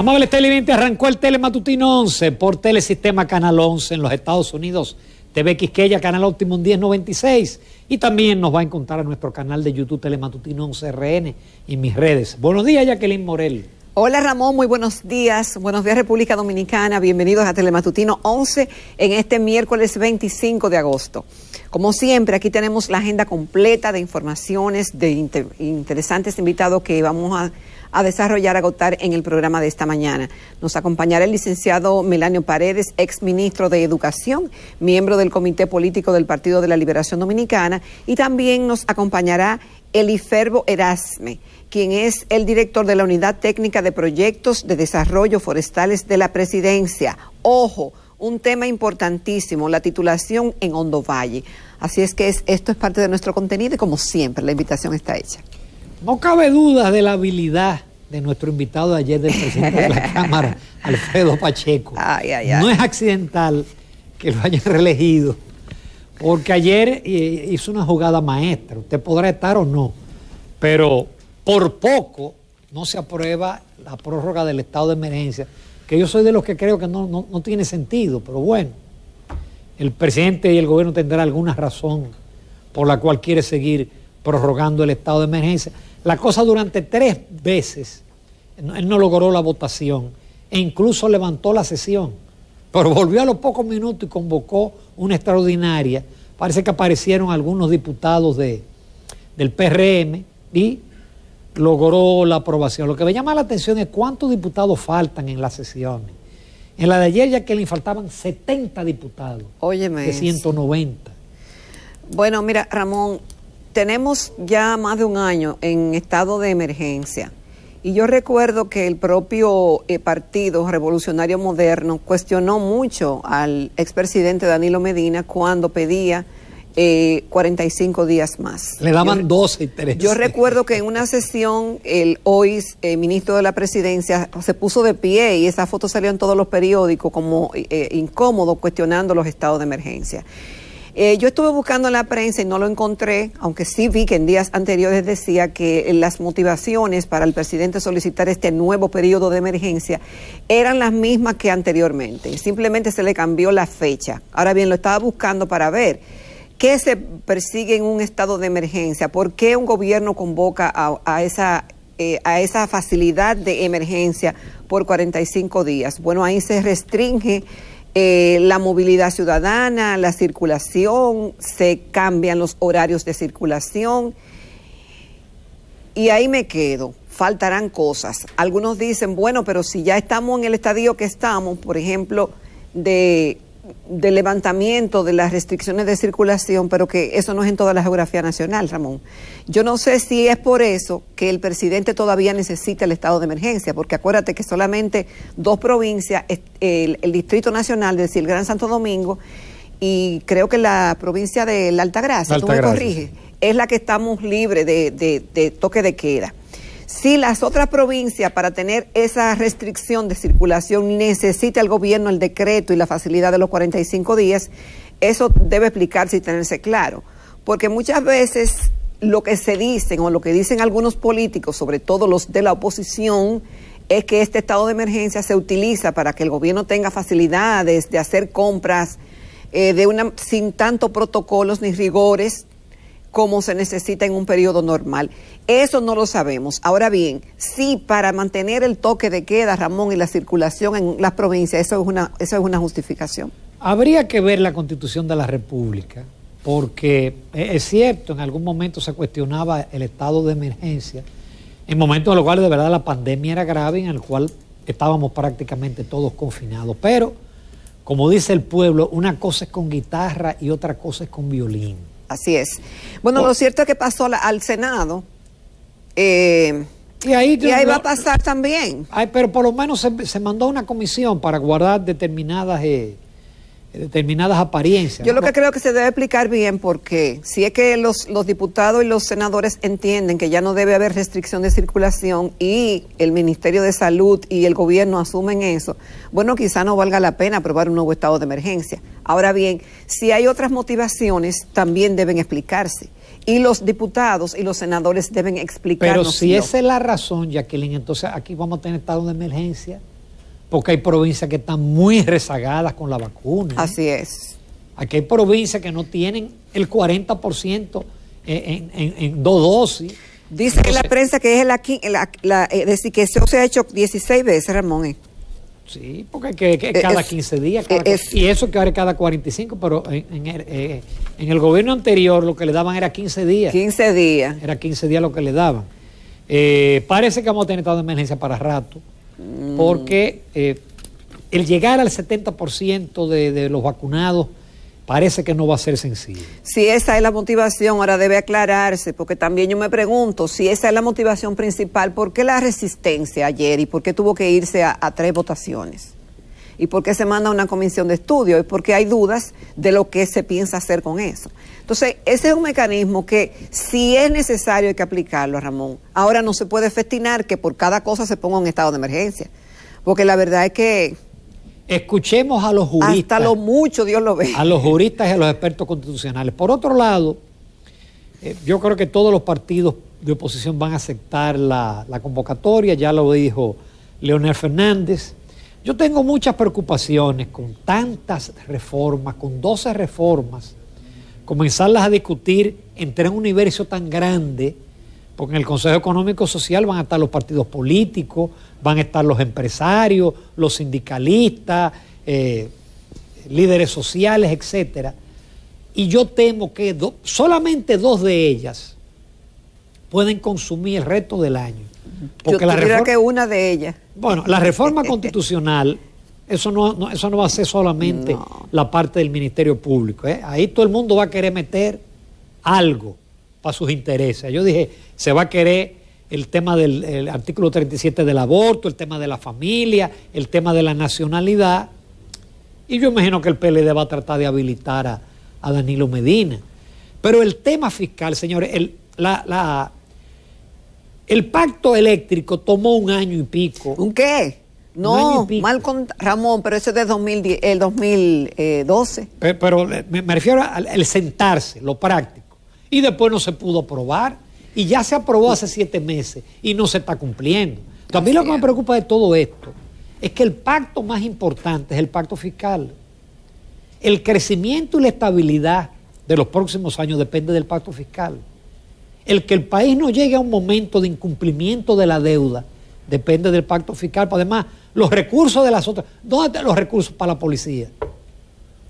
Amable televidente, arrancó el Telematutino 11 por Telesistema Canal 11 en los Estados Unidos, TV Quisqueya, Canal Óptimo 1096, y también nos va a encontrar a nuestro canal de YouTube Telematutino 11 RN y mis redes. Buenos días, Jacqueline Morel. Hola Ramón, muy buenos días República Dominicana, bienvenidos a Telematutino 11 en este miércoles 25 de agosto. Como siempre, aquí tenemos la agenda completa de informaciones, de interesantes invitados que vamos a desarrollar, a agotar en el programa de esta mañana. Nos acompañará el licenciado Melanio Paredes, ex ministro de Educación, miembro del Comité Político del Partido de la Liberación Dominicana, y también nos acompañará Eliferbo Erasme, quien es el director de la Unidad Técnica de Proyectos de Desarrollo Forestales de la Presidencia. Ojo, un tema importantísimo, la titulación en Hondo Valle. Así es que esto es parte de nuestro contenido y como siempre la invitación está hecha. No cabe duda de la habilidad de nuestro invitado de ayer, del presidente de la Cámara, Alfredo Pacheco. No es accidental que lo hayan reelegido, porque ayer hizo una jugada maestra. Usted podrá estar o no, pero por poco no se aprueba la prórroga del estado de emergencia, que yo soy de los que creo que no tiene sentido, pero bueno, el presidente y el gobierno tendrán alguna razón por la cual quiere seguir prorrogando el estado de emergencia. La cosa durante 3 veces, él no logró la votación e incluso levantó la sesión, pero volvió a los pocos minutos y convocó una extraordinaria. Parece que aparecieron algunos diputados del PRM y logró la aprobación. Lo que me llama la atención es cuántos diputados faltan en las sesiones. En la de ayer, ya que le faltaban 70 diputados. Óyeme, de 190. Bueno, mira, Ramón, tenemos ya más de un año en estado de emergencia. Y yo recuerdo que el propio Partido Revolucionario Moderno cuestionó mucho al expresidente Danilo Medina cuando pedía 45 días más. Le daban 12 y 13. Yo recuerdo que en una sesión el hoy ministro de la Presidencia se puso de pie y esa foto salió en todos los periódicos como incómodo, cuestionando los estados de emergencia. Yo estuve buscando en la prensa y no lo encontré, aunque sí vi que en días anteriores decía que las motivaciones para el presidente solicitar este nuevo periodo de emergencia eran las mismas que anteriormente. Simplemente se le cambió la fecha. Ahora bien, lo estaba buscando para ver qué se persigue en un estado de emergencia, por qué un gobierno convoca a esa facilidad de emergencia por 45 días. Bueno, ahí se restringe la movilidad ciudadana, la circulación, se cambian los horarios de circulación y ahí me quedo. Faltarán cosas. Algunos dicen, bueno, pero si ya estamos en el estadio que estamos, por ejemplo, de levantamiento de las restricciones de circulación, pero que eso no es en toda la geografía nacional, Ramón. Yo no sé si es por eso que el presidente todavía necesita el estado de emergencia, porque acuérdate que solamente 2 provincias, el Distrito Nacional, es decir, el Gran Santo Domingo, y creo que la provincia de la Altagracia, tú me corriges, es la que estamos libres de toque de queda. Si las otras provincias, para tener esa restricción de circulación, necesita el gobierno el decreto y la facilidad de los 45 días, eso debe explicarse y tenerse claro. Porque muchas veces lo que se dicen o lo que dicen algunos políticos, sobre todo los de la oposición, es que este estado de emergencia se utiliza para que el gobierno tenga facilidades de hacer compras sin tanto protocolos ni rigores como se necesita en un periodo normal. Eso no lo sabemos. Ahora bien, sí, para mantener el toque de queda, Ramón, y la circulación en las provincias, eso es una justificación. Habría que ver la Constitución de la República, porque es cierto, en algún momento se cuestionaba el estado de emergencia, en momentos en los cuales de verdad la pandemia era grave, en el cual estábamos prácticamente todos confinados. Pero, como dice el pueblo, una cosa es con guitarra y otra cosa es con violín. Así es. Bueno, lo cierto es que pasó al Senado y ahí va a pasar también. Pero por lo menos se mandó una comisión para guardar determinadas apariencias. Yo lo que creo que se debe explicar bien, porque si es que los diputados y los senadores entienden que ya no debe haber restricción de circulación y el Ministerio de Salud y el gobierno asumen eso, bueno, quizá no valga la pena aprobar un nuevo estado de emergencia. Ahora bien, si hay otras motivaciones, también deben explicarse. Y los diputados y los senadores deben explicarnos. Pero si esa es la razón, Jacqueline, entonces aquí vamos a tener estado de emergencia porque hay provincias que están muy rezagadas con la vacuna. Así es. Aquí hay provincias que no tienen el 40% en 2 dosis. Dice entonces, en la prensa que es decir, que eso se ha hecho 16 veces, Ramón. Sí, porque cada 15 días. Y eso que ahora es cada 45, pero en el gobierno anterior lo que le daban era 15 días. 15 días. Era 15 días lo que le daban. Parece que vamos a tener estado de emergencia para rato, porque el llegar al 70% de los vacunados parece que no va a ser sencillo. Si esa es la motivación, ahora debe aclararse, porque también yo me pregunto, si esa es la motivación principal, ¿por qué la resistencia ayer y por qué tuvo que irse a 3 votaciones? ¿Y por qué se manda una comisión de estudio? Y por qué hay dudas de lo que se piensa hacer con eso. Entonces, ese es un mecanismo que si es necesario hay que aplicarlo, Ramón. Ahora no se puede festinar que por cada cosa se ponga un estado de emergencia, porque la verdad es que... Escuchemos a los juristas. Hasta lo mucho Dios lo ve. A los juristas y a los expertos constitucionales. Por otro lado, yo creo que todos los partidos de oposición van a aceptar la convocatoria, ya lo dijo Leonel Fernández. Yo tengo muchas preocupaciones con tantas reformas, con 12 reformas, comenzarlas a discutir entre un universo tan grande, porque en el Consejo Económico Social van a estar los partidos políticos, van a estar los empresarios, los sindicalistas, líderes sociales, etcétera. Y yo temo que solamente 2 de ellas pueden consumir el resto del año. Porque yo diría que una de ellas. Bueno, la reforma constitucional, eso no va a ser solamente la parte del Ministerio Público. Ahí todo el mundo va a querer meter algo para sus intereses. Yo dije, se va a querer el tema del artículo 37 del aborto, el tema de la familia, el tema de la nacionalidad. Y yo imagino que el PLD va a tratar de habilitar a Danilo Medina. Pero el tema fiscal, señores, el pacto eléctrico tomó 1 año y pico. ¿Un qué? No, mal con Ramón, pero eso es de 2012. Pero me refiero al sentarse, lo práctico. Y después no se pudo aprobar. Y ya se aprobó hace 7 meses y no se está cumpliendo. A mí lo que me preocupa de todo esto es que el pacto más importante es el pacto fiscal. El crecimiento y la estabilidad de los próximos años depende del pacto fiscal. El que el país no llegue a un momento de incumplimiento de la deuda depende del pacto fiscal. Pero además, los recursos de las otras... ¿Dónde están los recursos para la policía?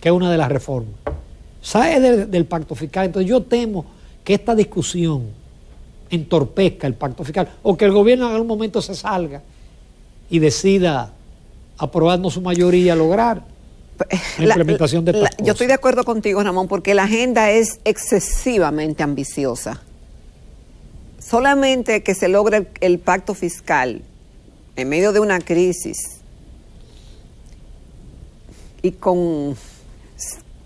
Que es una de las reformas. Sale del pacto fiscal. Entonces yo temo que esta discusión entorpezca el pacto fiscal o que el gobierno en algún momento se salga y decida, aprobando su mayoría, lograr la implementación de estas cosas. Yo estoy de acuerdo contigo, Ramón, porque la agenda es excesivamente ambiciosa. Solamente que se logre el pacto fiscal en medio de una crisis y con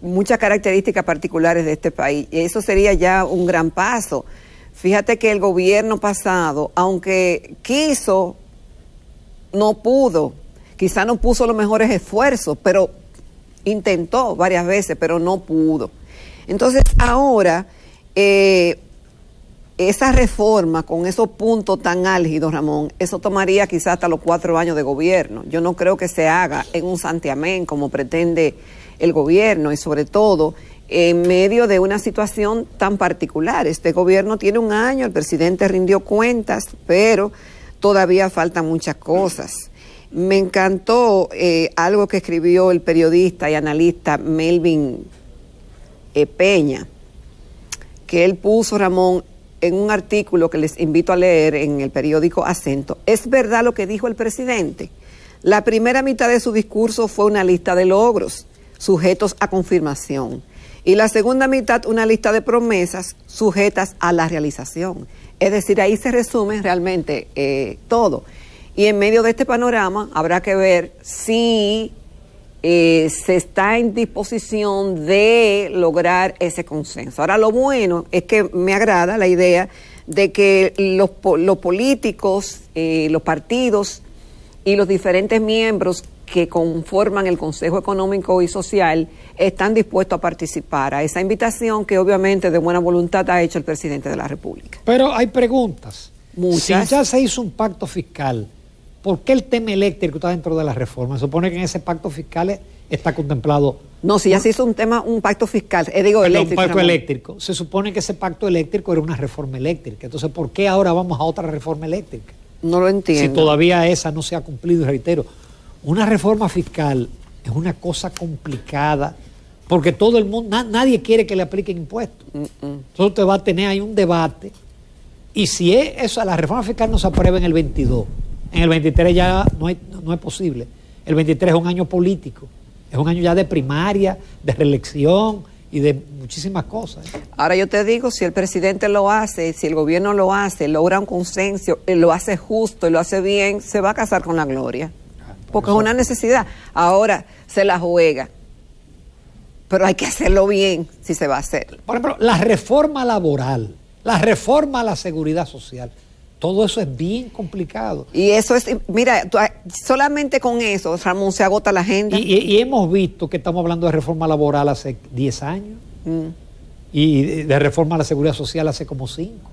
muchas características particulares de este país, y eso sería ya un gran paso. Fíjate que el gobierno pasado, aunque quiso, no pudo, quizá no puso los mejores esfuerzos, pero intentó varias veces, pero no pudo. Entonces ahora, esa reforma con esos puntos tan álgidos, Ramón, eso tomaría quizás hasta los 4 años de gobierno. Yo no creo que se haga en un santiamén como pretende el gobierno, y sobre todo en medio de una situación tan particular. Este gobierno tiene 1 año, el presidente rindió cuentas, pero todavía faltan muchas cosas. Me encantó algo que escribió el periodista y analista Melvin Peña, que él puso, Ramón, en un artículo que les invito a leer en el periódico Acento. Es verdad lo que dijo el presidente. La primera mitad de su discurso fue una lista de logros sujetos a confirmación, y la segunda mitad una lista de promesas sujetas a la realización. Es decir, ahí se resume realmente todo. Y en medio de este panorama habrá que ver si se está en disposición de lograr ese consenso. Ahora, lo bueno es que me agrada la idea de que los políticos, los partidos y los diferentes miembros que conforman el Consejo Económico y Social están dispuestos a participar a esa invitación que obviamente de buena voluntad ha hecho el presidente de la República. Pero hay preguntas. Muchas. Si ya se hizo un pacto fiscal ¿por qué el tema eléctrico está dentro de la reforma? Se supone que en ese pacto fiscal está contemplado. No, si ya se hizo un pacto fiscal, eléctrico. Un pacto eléctrico. Se supone que ese pacto eléctrico era una reforma eléctrica. Entonces, ¿por qué ahora vamos a otra reforma eléctrica? No lo entiendo. Si todavía esa no se ha cumplido, y reitero, una reforma fiscal es una cosa complicada, porque todo el mundo, nadie quiere que le apliquen impuestos. Entonces usted va a tener ahí un debate, y si eso, la reforma fiscal no se aprueba en el 22, en el 23 ya no es posible. El 23 es un año político, es un año ya de primaria, de reelección y de muchísimas cosas. Ahora yo te digo, si el presidente lo hace, si el gobierno lo hace, logra un consenso, lo hace justo y lo hace bien, se va a casar con la gloria. Porque es una necesidad. Ahora se la juega. Pero hay que hacerlo bien si se va a hacer. Por ejemplo, la reforma laboral, la reforma a la seguridad social, todo eso es bien complicado. Y eso es, mira, solamente con eso, Ramón, se agota la agenda. Y hemos visto que estamos hablando de reforma laboral hace 10 años. Y de reforma a la seguridad social hace como 5.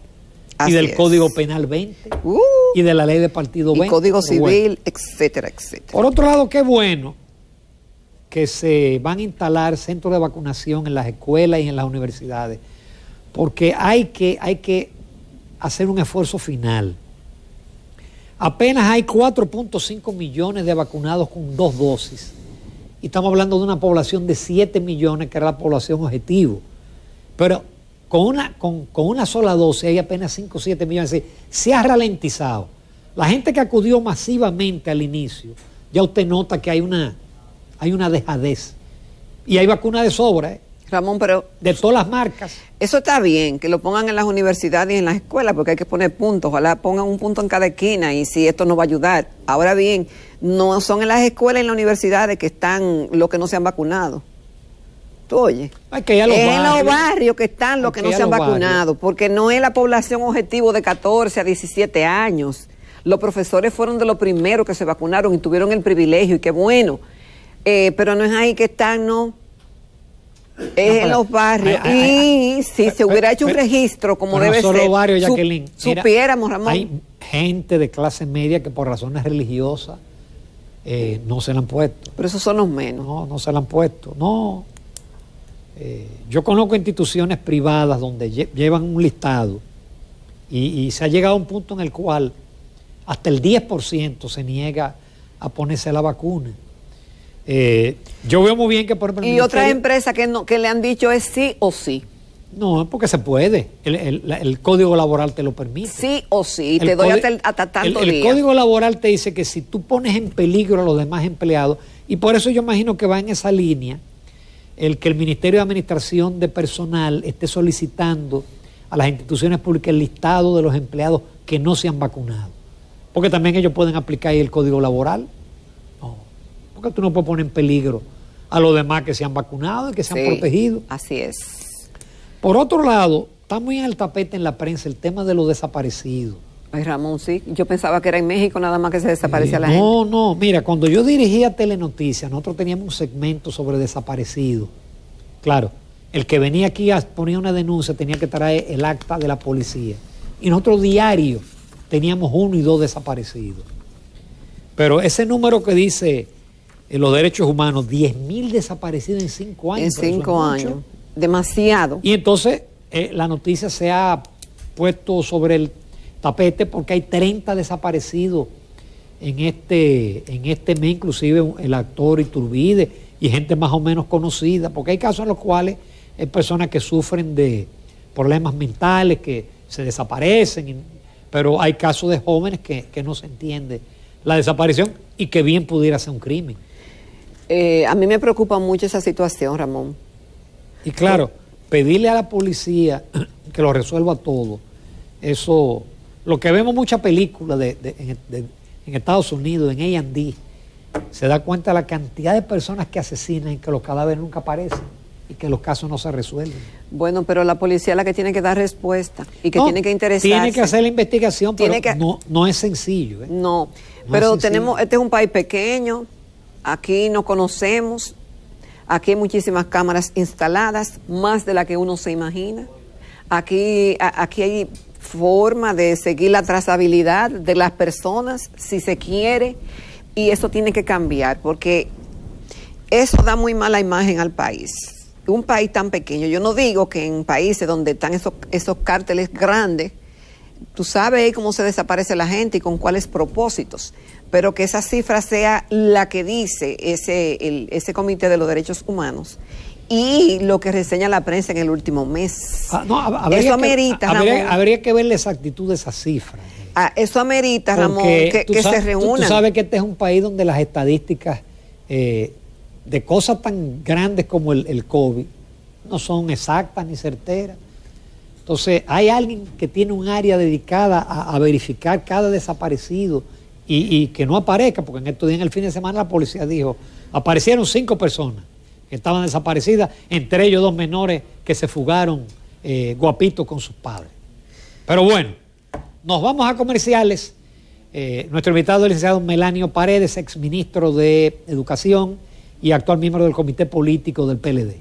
Y del Código Penal 20. Y de la ley de partido 20. Y Código Civil, etcétera, etcétera. Por otro lado, qué bueno que se van a instalar centros de vacunación en las escuelas y en las universidades, porque hay que hacer un esfuerzo final. Apenas hay 4.5 millones de vacunados con 2 dosis. Y estamos hablando de una población de 7 millones, que era la población objetivo. Pero con una sola dosis hay apenas 5 o 7 millones. Se ha ralentizado. La gente que acudió masivamente al inicio, ya usted nota que hay una dejadez. Y hay vacunas de sobra, Ramón, pero de todas las marcas. Eso está bien, que lo pongan en las universidades y en las escuelas, porque hay que poner puntos. Ojalá pongan un punto en cada esquina, y si esto nos va a ayudar. Ahora bien, no son en las escuelas y en las universidades que están los que no se han vacunado. ¿Tú oyes? En los barrios que están los que no se han vacunado, porque no es la población objetivo de 14 a 17 años. Los profesores fueron de los primeros que se vacunaron y tuvieron el privilegio, y qué bueno. Pero no es ahí que están, no. Es en los barrios. Y si se hubiera hecho un registro como debe ser, los barrios, Jacqueline, supiéramos, Ramón. Hay gente de clase media que por razones religiosas no se la han puesto. Pero esos son los menos. No se la han puesto. No. Yo conozco instituciones privadas donde llevan un listado y se ha llegado a un punto en el cual hasta el 10% se niega a ponerse la vacuna. Yo veo muy bien que por ejemplo, y otras empresas que le han dicho es sí o sí. No, porque se puede. El Código Laboral te lo permite. Sí o sí, te doy hasta tanto día. El Código Laboral te dice que si tú pones en peligro a los demás empleados, y por eso yo imagino que va en esa línea, el que el Ministerio de Administración de Personal esté solicitando a las instituciones públicas el listado de los empleados que no se han vacunado. Porque también ellos pueden aplicar ahí el Código Laboral. No, porque tú no puedes poner en peligro a los demás que se han vacunado y que se han protegido. Así es. Por otro lado, está muy en el tapete en la prensa el tema de los desaparecidos. Ay, Ramón, sí. Yo pensaba que era en México nada más que se desaparecía la gente. No. Mira, cuando yo dirigía Telenoticias, nosotros teníamos un segmento sobre desaparecidos. Claro, el que venía aquí a poner una denuncia tenía que traer el acta de la policía. Y nosotros diario teníamos 1 y 2 desaparecidos. Pero ese número que dice los derechos humanos, 10.000 desaparecidos en 5 años. En 5 años. Demasiado. Y entonces la noticia se ha puesto sobre el tapete porque hay 30 desaparecidos en este mes, inclusive el actor Iturbide y gente más o menos conocida, porque hay casos en los cuales hay personas que sufren de problemas mentales, que se desaparecen, pero hay casos de jóvenes que no se entiende la desaparición y que bien pudiera ser un crimen. A mí me preocupa mucho esa situación, Ramón. Y claro, pedirle a la policía que lo resuelva todo, eso, lo que vemos muchas películas en Estados Unidos, en A&D, se da cuenta de la cantidad de personas que asesinan y que los cadáveres nunca aparecen y que los casos no se resuelven. Bueno, pero la policía es la que tiene que dar respuesta y que tiene que interesarse. Tiene que hacer la investigación, pero no es sencillo. No, pero tenemos, este es un país pequeño, aquí nos conocemos, aquí hay muchísimas cámaras instaladas, más de la que uno se imagina. Aquí hay forma de seguir la trazabilidad de las personas, si se quiere, y eso tiene que cambiar, porque eso da muy mala imagen al país. Un país tan pequeño, yo no digo que en países donde están esos cárteles grandes, tú sabes cómo se desaparece la gente y con cuáles propósitos, pero que esa cifra sea la que dice ese Comité de los Derechos Humanos y lo que reseña la prensa en el último mes. Eso amerita, Ramón. Habría que ver la exactitud de esa cifra. Eso amerita, Ramón, que se reúnan. Tú sabes que este es un país donde las estadísticas de cosas tan grandes como el COVID no son exactas ni certeras. Entonces, hay alguien que tiene un área dedicada a verificar cada desaparecido y que no aparezca, porque en estos días, en el fin de semana, la policía dijo, aparecieron 5 personas que estaban desaparecidas, entre ellos 2 menores que se fugaron guapitos con sus padres. Pero bueno, nos vamos a comerciales. Nuestro invitado es el licenciado Melanio Paredes, exministro de Educación y actual miembro del Comité Político del PLD.